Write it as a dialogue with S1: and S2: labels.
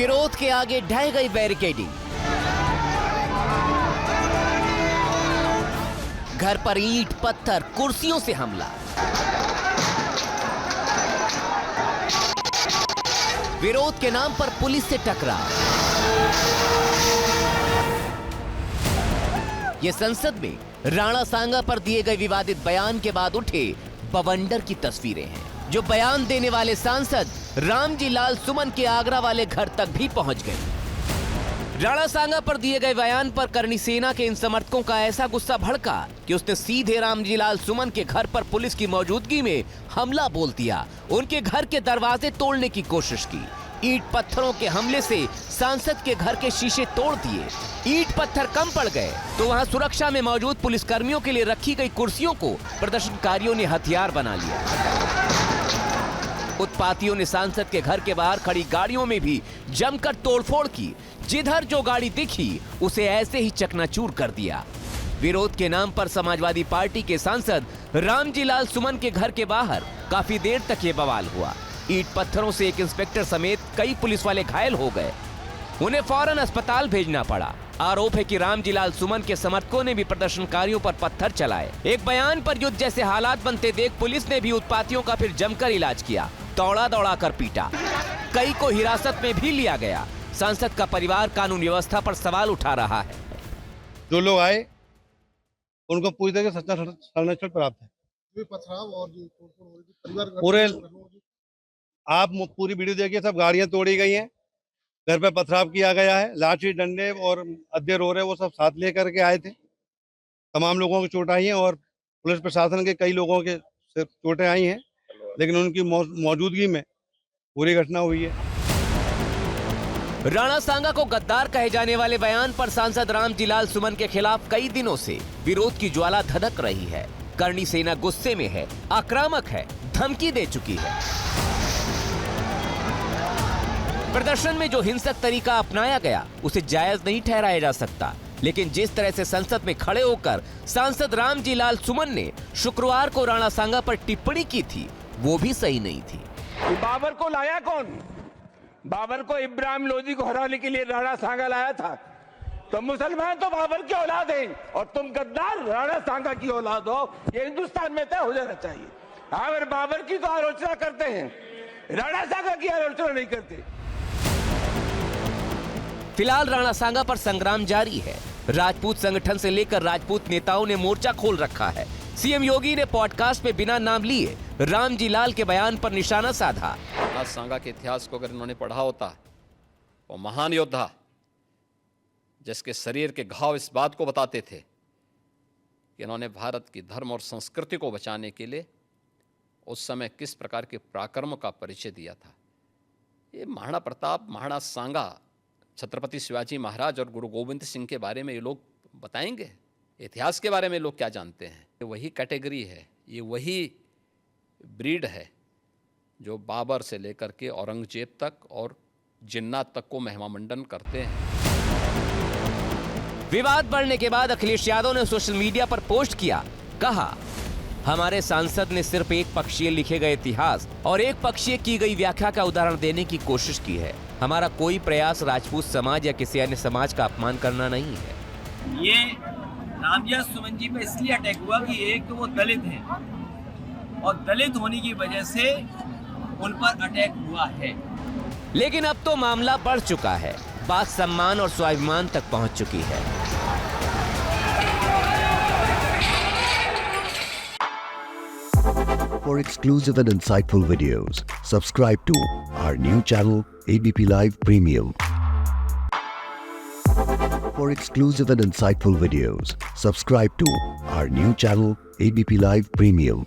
S1: विरोध के आगे ढह गई बैरिकेडिंग। घर पर ईंट पत्थर कुर्सियों से हमला। विरोध के नाम पर पुलिस से टकराव। ये संसद में राणा सांगा पर दिए गए विवादित बयान के बाद उठे बवंडर की तस्वीरें हैं, जो बयान देने वाले सांसद रामजी लाल सुमन के आगरा वाले घर तक भी पहुंच गए। राणा सांगा पर दिए गए बयान पर करणी सेना के इन समर्थकों का ऐसा गुस्सा भड़का कि उसने सीधे रामजी लाल सुमन के घर पर पुलिस की मौजूदगी में हमला बोल दिया। उनके घर के दरवाजे तोड़ने की कोशिश की। ईंट पत्थरों के हमले से सांसद के घर के शीशे तोड़ दिए। ईंट पत्थर कम पड़ गए तो वहां सुरक्षा में मौजूद पुलिसकर्मियों के लिए रखी गई कुर्सियों को प्रदर्शनकारियों ने हथियार बना लिया। उत्पातियों ने सांसद के घर के बाहर खड़ी गाड़ियों में भी जमकर तोड़फोड़ की। जिधर जो गाड़ी दिखी उसे ऐसे ही चकनाचूर कर दिया। विरोध के नाम पर समाजवादी पार्टी के सांसद रामजी लाल सुमन के घर के बाहर काफी देर तक ये बवाल हुआ। ईंट पत्थरों से एक इंस्पेक्टर समेत कई पुलिस वाले घायल हो गए। उन्हें फौरन अस्पताल भेजना पड़ा। आरोप है कि रामजी लाल सुमन के समर्थकों ने भी प्रदर्शनकारियों पर पत्थर चलाए। एक बयान पर युद्ध जैसे हालात बनते देख पुलिस ने भी उत्पातियों का फिर जमकर इलाज किया। दौड़ा दौड़ा कर पीटा। कई को हिरासत में भी लिया गया। सांसद का परिवार कानून व्यवस्था पर सवाल उठा रहा है।
S2: जो लोग आए उनको पूरी तरह से संरक्षण प्राप्त है। पूरे आप पूरी वीडियो देखिए, सब गाड़ियां तोड़ी गई हैं, घर पे पथराव किया गया है, लाठी डंडे और अद्धे रोरे वो सब साथ लेकर के आए थे। तमाम लोगों को चोट आई है और पुलिस प्रशासन के कई लोगों के चोटें आई हैं, लेकिन उनकी मौजूदगी में पूरी घटना हुई है।
S1: राणा सांगा को गद्दार कहे जाने वाले बयान पर सांसद रामजी लाल सुमन के खिलाफ कई दिनों से विरोध की ज्वाला धधक रही है। करणी सेना गुस्से में है, आक्रामक है, धमकी दे चुकी है। प्रदर्शन में जो हिंसक तरीका अपनाया गया उसे जायज नहीं ठहराया जा सकता, लेकिन जिस तरह से संसद में खड़े होकर सांसद रामजी लाल सुमन ने शुक्रवार को राणा सांगा पर टिप्पणी की थी, वो भी सही नहीं थी।
S3: बाबर को लाया कौन? बाबर को इब्राहिम लोदी को हराने के लिए राणा सांगा लाया था। तो मुसलमान तो बाबर की औलाद हैं और तुम गद्दार राणा सांगा की औलाद हो, ये हिंदुस्तान में तय हो जाना चाहिए। अगर बाबर की तो आलोचना करते हैं, राणा सांगा की आलोचना नहीं करते।
S1: फिलहाल राणा सांगा पर संग्राम जारी है। राजपूत संगठन से लेकर राजपूत नेताओं ने मोर्चा खोल रखा है। सीएम योगी ने पॉडकास्ट में बिना नाम लिए रामजी लाल के बयान पर निशाना साधा।
S4: राणा सांगा के इतिहास को अगर इन्होंने पढ़ा होता, वो महान योद्धा जिसके शरीर के घाव इस बात को बताते थे कि इन्होंने भारत की धर्म और संस्कृति को बचाने के लिए उस समय किस प्रकार के पराक्रम का परिचय दिया था। ये महाराणा प्रताप, महाराणा सांगा, छत्रपति शिवाजी महाराज और गुरु गोविंद सिंह के बारे में ये लोग बताएंगे। इतिहास के बारे में लोग क्या जानते हैं? ये वही कैटेगरी है, ये वही ब्रीड है जो बाबर से लेकर के औरंगजेब तक और जिन्ना तक को महिमामंडन करते हैं।
S1: विवाद बढ़ने के बाद अखिलेश यादव ने सोशल मीडिया पर पोस्ट किया, कहा हमारे सांसद ने सिर्फ एक पक्षीय लिखे गए इतिहास और एक पक्षीय की गई व्याख्या का उदाहरण देने की कोशिश की है। हमारा कोई प्रयास राजपूत समाज या किसी अन्य समाज का अपमान करना नहीं है।
S5: ये रामजी सुमन जी पे इसलिए अटैक हुआ कि एक तो वो दलित हैं और दलित होने की वजह से उन पर अटैक हुआ है।
S1: लेकिन अब तो मामला बढ़ चुका है, बात सम्मान और स्वाभिमान तक पहुंच चुकी है।
S6: For exclusive and insightful videos, subscribe to our new channel ABP Live Premium. For exclusive and insightful videos, subscribe to our new channel ABP Live Premium.